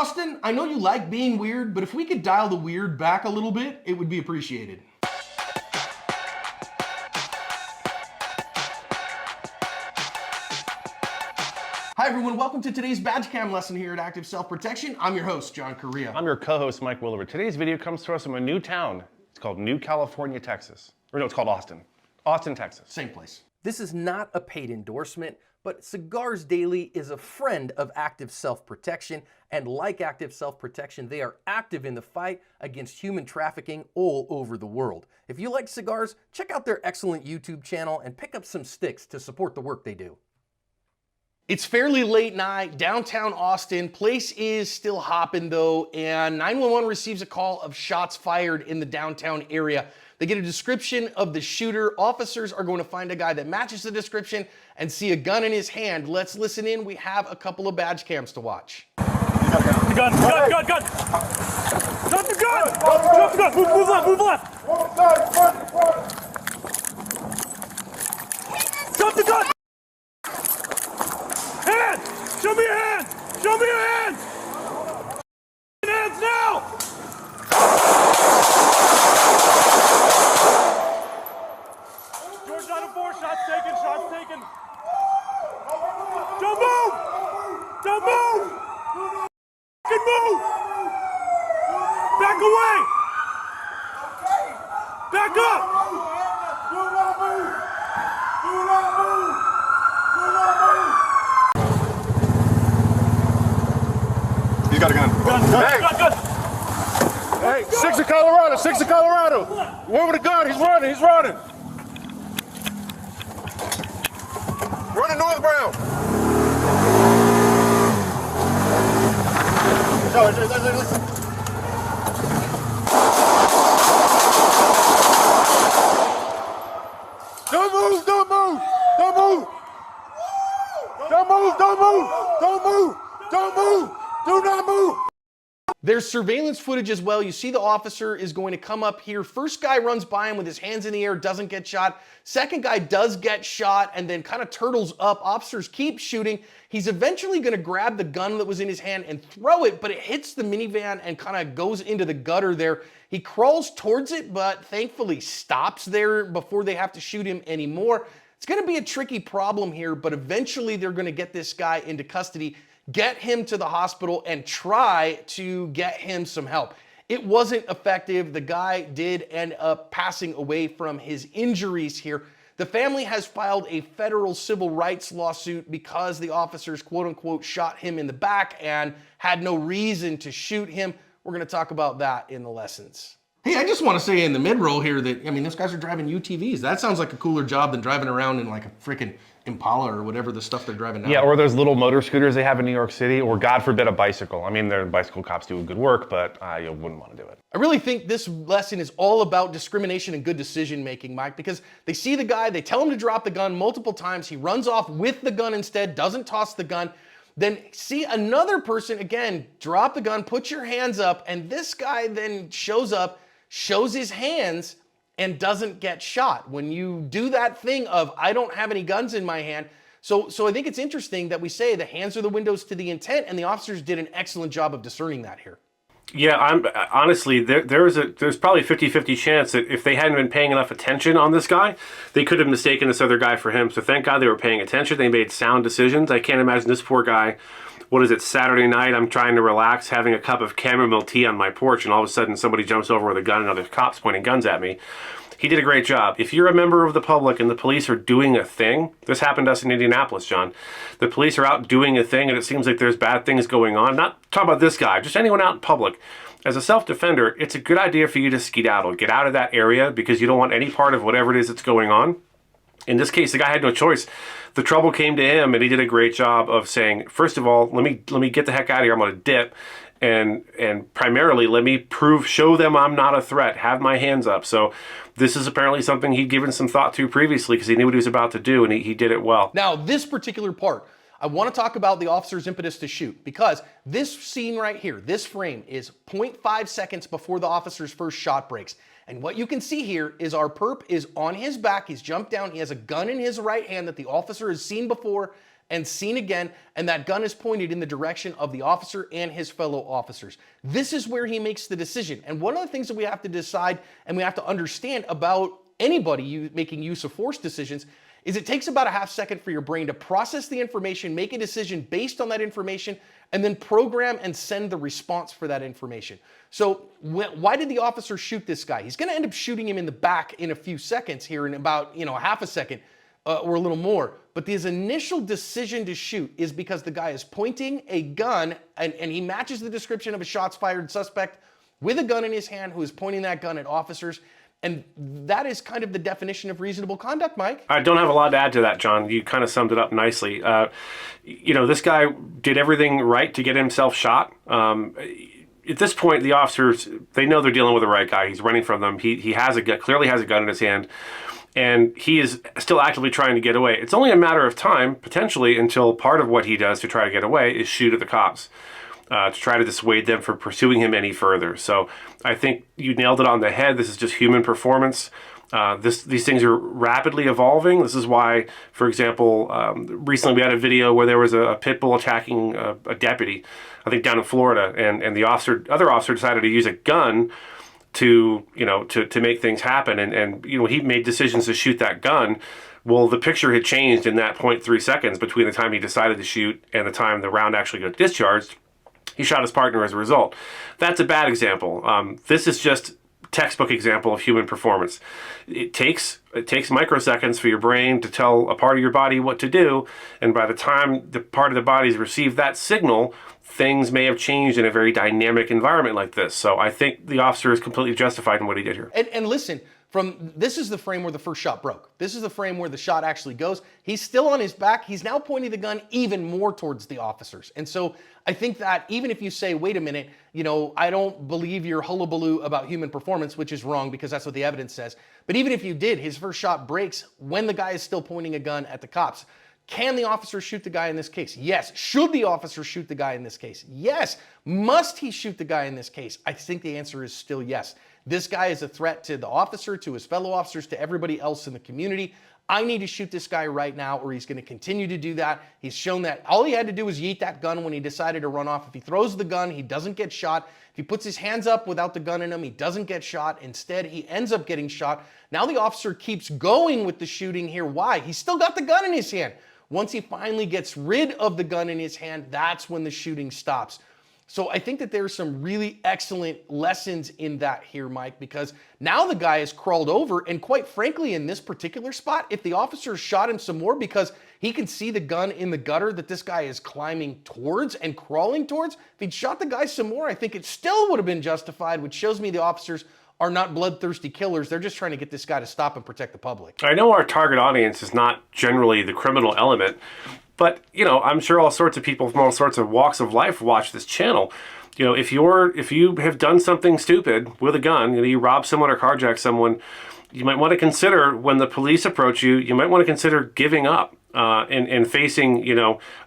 Austin, I know you like being weird, but if we could dial the weird back a little bit, it would be appreciated. Hi everyone, welcome to today's badge cam lesson here at Active Self-Protection. I'm your host, John Correa. I'm your co-host, Mike Williver. Today's video comes to us from a new town. It's called New California, Texas. Or no, it's called Austin. Austin, Texas. Same place. This is not a paid endorsement, but Cigars Daily is a friend of Active Self-Protection, and like Active Self-Protection, they are active in the fight against human trafficking all over the world. If you like cigars, check out their excellent YouTube channel and pick up some sticks to support the work they do. It's fairly late night, downtown Austin. Place is still hopping though, and 911 receives a call of shots fired in the downtown area. They get a description of the shooter. Officers are going to find a guy that matches the description and see a gun in his hand. Let's listen in. We have a couple of badge cams to watch. The gun! Drop the gun! Drop the gun! Move left! Move left! Drop the gun! Hands! Show me your hands! Show me your hands! Hands now! George 904, shots taken, shots taken. Don't move! Don't move! Fucking move! Back away! Back up! Do not move! Do not move! Do not move! He's got a gun. Gun! Hey, 6 of Colorado, 6 of Colorado. One with a gun, he's running, he's running. Running northbound. Listen. Don't move, don't move, don't move. Don't move, don't move, don't move, don't move, do not move. There's surveillance footage as well. You see the officer is going to come up here. First guy runs by him with his hands in the air, doesn't get shot. Second guy does get shot and then kind of turtles up. Officers keep shooting. He's eventually going to grab the gun that was in his hand and throw it, but it hits the minivan and kind of goes into the gutter there. He crawls towards it, but thankfully stops there before they have to shoot him anymore. It's going to be a tricky problem here, but eventually they're going to get this guy into custody, get him to the hospital, and try to get him some help. It wasn't effective. The guy did end up passing away from his injuries here. The family has filed a federal civil rights lawsuit because the officers, quote unquote, shot him in the back and had no reason to shoot him. We're going to talk about that in the lessons. Hey, I just want to say in the mid-roll here that, I mean, those guys are driving UTVs. That sounds like a cooler job than driving around in like a freaking Impala or whatever the stuff they're driving now. Yeah, or those little motor scooters they have in New York City, or God forbid a bicycle. I mean, their bicycle cops do good work, but you wouldn't want to do it. I really think this lesson is all about discrimination and good decision making, Mike, because they see the guy, they tell him to drop the gun multiple times. He runs off with the gun instead, doesn't toss the gun. Then see another person, again, drop the gun, put your hands up, and this guy then shows up, shows his hands, and doesn't get shot. When you do that thing of, I don't have any guns in my hand. So I think it's interesting that we say the hands are the windows to the intent, and the officers did an excellent job of discerning that here. Yeah, honestly, there's probably a 50-50 chance that if they hadn't been paying enough attention on this guy, they could have mistaken this other guy for him. So thank God they were paying attention. They made sound decisions. I can't imagine this poor guy, what is it, Saturday night, I'm trying to relax, having a cup of chamomile tea on my porch, and all of a sudden somebody jumps over with a gun and other cops pointing guns at me. He did a great job. If you're a member of the public and the police are doing a thing, this happened to us in Indianapolis, John. The police are out doing a thing and it seems like there's bad things going on. Not talking about this guy, just anyone out in public. As a self-defender, it's a good idea for you to skedaddle. Get out of that area because you don't want any part of whatever it is that's going on. In this case, the guy had no choice. The trouble came to him and he did a great job of saying, first of all, let me get the heck out of here. I'm going to dip. And primarily, let me show them I'm not a threat, have my hands up. So this is apparently something he'd given some thought to previously because he knew what he was about to do, and he did it well. Now, this particular part, I want to talk about the officer's impetus to shoot, because this scene right here, this frame, is 0.5 seconds before the officer's first shot breaks. And what you can see here is our perp is on his back, he's jumped down, he has a gun in his right hand that the officer has seen before, and seen again, and that gun is pointed in the direction of the officer and his fellow officers. This is where he makes the decision. And one of the things that we have to decide and we have to understand about anybody making use of force decisions is it takes about a half second for your brain to process the information, make a decision based on that information, and then program and send the response for that information. So why did the officer shoot this guy? He's gonna end up shooting him in the back in a few seconds here, in about a half a second or a little more. But his initial decision to shoot is because the guy is pointing a gun and he matches the description of a shots fired suspect with a gun in his hand who is pointing that gun at officers. And that is kind of the definition of reasonable conduct, Mike. I don't have a lot to add to that, John. You kind of summed it up nicely. This guy did everything right to get himself shot. At this point, the officers, they know they're dealing with the right guy. He's running from them. He has clearly has a gun in his hand, and he is still actively trying to get away. It's only a matter of time, potentially, until part of what he does to try to get away is shoot at the cops. To try to dissuade them from pursuing him any further. So I think you nailed it on the head. This is just human performance. These things are rapidly evolving. This is why, for example, recently we had a video where there was a pit bull attacking a deputy, I think down in Florida, and the other officer decided to use a gun to make things happen, and he made decisions to shoot that gun. Well, the picture had changed in that 0.3 seconds between the time he decided to shoot and the time the round actually got discharged. He shot his partner as a result. That's a bad example. This is just textbook example of human performance. It takes microseconds for your brain to tell a part of your body what to do, and by the time the part of the body's received that signal, things may have changed in a very dynamic environment like this. So I think the officer is completely justified in what he did here. And listen, this is the frame where the first shot broke. This is the frame where the shot actually goes. He's still on his back. He's now pointing the gun even more towards the officers. And so I think that even if you say, wait a minute, I don't believe your hullabaloo about human performance, which is wrong because that's what the evidence says. But even if you did, his first shot breaks when the guy is still pointing a gun at the cops. Can the officer shoot the guy in this case? Yes. Should the officer shoot the guy in this case? Yes. Must he shoot the guy in this case? I think the answer is still yes. This guy is a threat to the officer, to his fellow officers, to everybody else in the community. I need to shoot this guy right now or he's going to continue to do that. He's shown that all he had to do was yeet that gun when he decided to run off. If he throws the gun, he doesn't get shot. If he puts his hands up without the gun in him, he doesn't get shot. Instead, he ends up getting shot. Now the officer keeps going with the shooting here. Why? He's still got the gun in his hand. Once he finally gets rid of the gun in his hand, that's when the shooting stops. So I think that there's some really excellent lessons in that here, Mike, because now the guy has crawled over, and quite frankly, in this particular spot, if the officer shot him some more because he can see the gun in the gutter that this guy is climbing towards and crawling towards, if he'd shot the guy some more, I think it still would have been justified, which shows me the officers are not bloodthirsty killers. They're just trying to get this guy to stop and protect the public. I know our target audience is not generally the criminal element, but, I'm sure all sorts of people from all sorts of walks of life watch this channel. If you have done something stupid with a gun, you rob someone or carjack someone, you might want to consider when the police approach you, you might want to consider giving up and facing,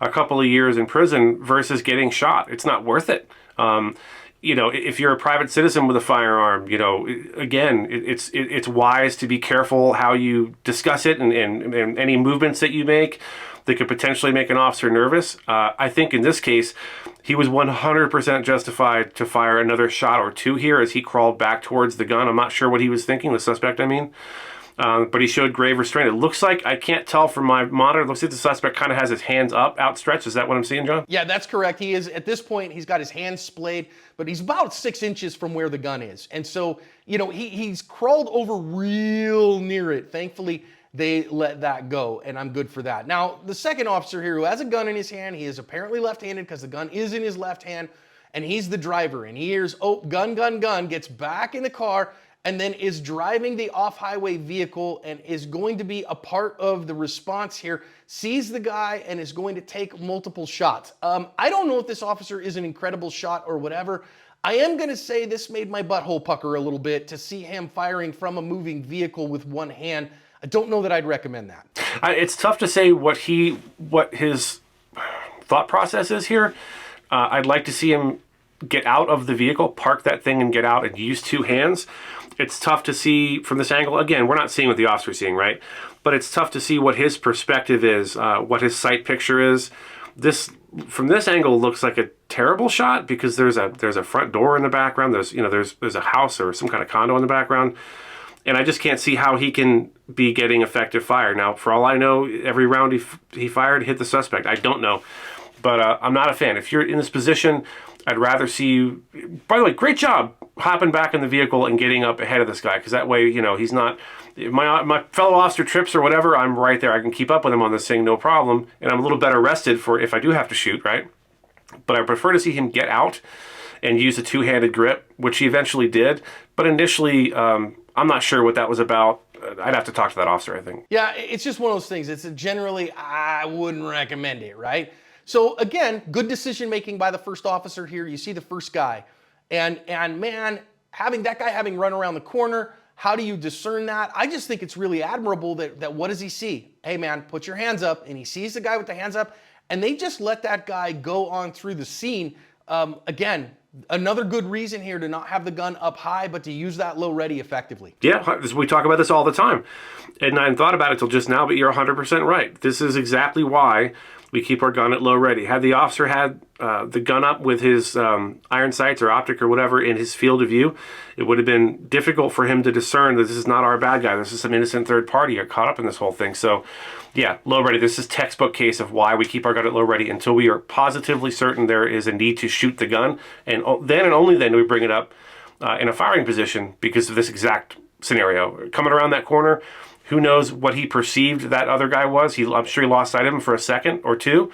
a couple of years in prison versus getting shot. It's not worth it. If you're a private citizen with a firearm, again, it's wise to be careful how you discuss it and any movements that you make that could potentially make an officer nervous. I think in this case, he was 100% justified to fire another shot or two here as he crawled back towards the gun. I'm not sure what he was thinking, the suspect, but he showed grave restraint. It looks like, I can't tell from my monitor, it looks like the suspect kind of has his hands up, outstretched. Is that what I'm seeing, John? Yeah, that's correct. He is, at this point, he's got his hands splayed, but he's about 6 inches from where the gun is. And so, he's crawled over real near it. Thankfully, they let that go, and I'm good for that. Now, the second officer here who has a gun in his hand, he is apparently left-handed because the gun is in his left hand, and he's the driver, and he hears, oh, gun, gun, gun, gets back in the car, and then is driving the off-highway vehicle and is going to be a part of the response here, sees the guy and is going to take multiple shots. I don't know if this officer is an incredible shot or whatever. I am going to say this made my butthole pucker a little bit to see him firing from a moving vehicle with one hand. I don't know that I'd recommend that. It's tough to say what his thought process is here. I'd like to see him get out of the vehicle, park that thing and get out and use two hands, it's tough to see from this angle. Again, we're not seeing what the officer's seeing, right? But it's tough to see what his perspective is, what his sight picture is. This, from this angle, looks like a terrible shot because there's a front door in the background. There's a house or some kind of condo in the background. And I just can't see how he can be getting effective fire. Now, for all I know, every round he fired hit the suspect. I don't know. But I'm not a fan. If you're in this position, I'd rather see you... By the way, great job hopping back in the vehicle and getting up ahead of this guy, because that way, he's not... If my fellow officer trips or whatever, I'm right there. I can keep up with him on this thing, no problem. And I'm a little better rested for if I do have to shoot, right? But I prefer to see him get out and use a two-handed grip, which he eventually did. But initially... I'm not sure what that was about. I'd have to talk to that officer, I think. Yeah, it's just one of those things. It's generally, I wouldn't recommend it, right? So again, good decision making by the first officer here. You see the first guy. And man, having run around the corner, how do you discern that? I just think it's really admirable that what does he see? Hey man, put your hands up. And he sees the guy with the hands up, and they just let that guy go on through the scene. Again, another good reason here to not have the gun up high, but to use that low ready effectively. Yeah, we talk about this all the time. And I hadn't thought about it till just now, but you're 100% right. This is exactly why we keep our gun at low ready. Had the officer had the gun up with his iron sights or optic or whatever in his field of view, it would have been difficult for him to discern that this is not our bad guy. This is some innocent third party caught up in this whole thing. So yeah, low ready. This is textbook case of why we keep our gun at low ready until we are positively certain there is a need to shoot the gun. And then and only then do we bring it up in a firing position because of this exact scenario. Coming around that corner, who knows what he perceived that other guy was. I'm sure he lost sight of him for a second or two.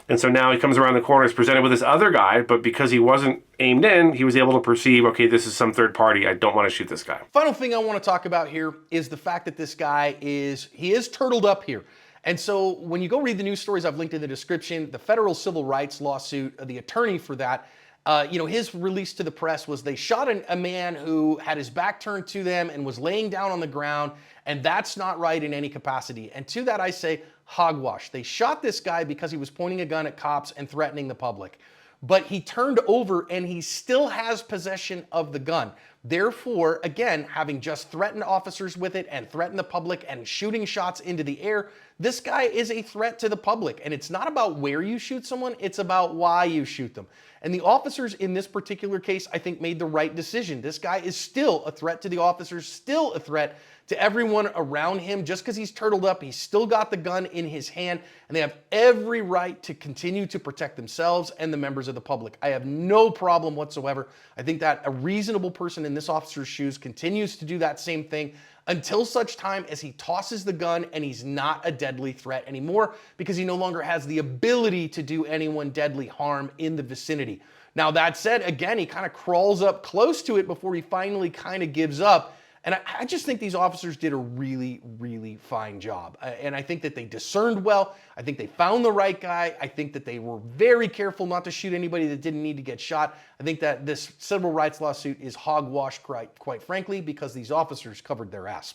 And so now he comes around the corner, is presented with this other guy, but because he wasn't aimed in, he was able to perceive, okay, this is some third party. I don't want to shoot this guy. Final thing I want to talk about here is the fact that this guy is turtled up here. And so when you go read the news stories I've linked in the description, the federal civil rights lawsuit, the attorney for that, his release to the press was they shot a man who had his back turned to them and was laying down on the ground, and that's not right in any capacity. And to that I say, hogwash. They shot this guy because he was pointing a gun at cops and threatening the public. But he turned over and he still has possession of the gun. Therefore, again, having just threatened officers with it and threatened the public and shooting shots into the air, this guy is a threat to the public. And it's not about where you shoot someone, it's about why you shoot them. And the officers in this particular case, I think, made the right decision. This guy is still a threat to the officers, still a threat to everyone around him. Just because he's turtled up, he's still got the gun in his hand, and they have every right to continue to protect themselves and the members of the public. I have no problem whatsoever. I think that a reasonable person in this officer's shoes continues to do that same thing until such time as he tosses the gun and he's not a deadly threat anymore, because he no longer has the ability to do anyone deadly harm in the vicinity. Now, that said, again, he kind of crawls up close to it before he finally kind of gives up. And I just think these officers did a really, really fine job. And I think that they discerned well. I think they found the right guy. I think that they were very careful not to shoot anybody that didn't need to get shot. I think that this civil rights lawsuit is hogwash, quite frankly, because these officers covered their ass.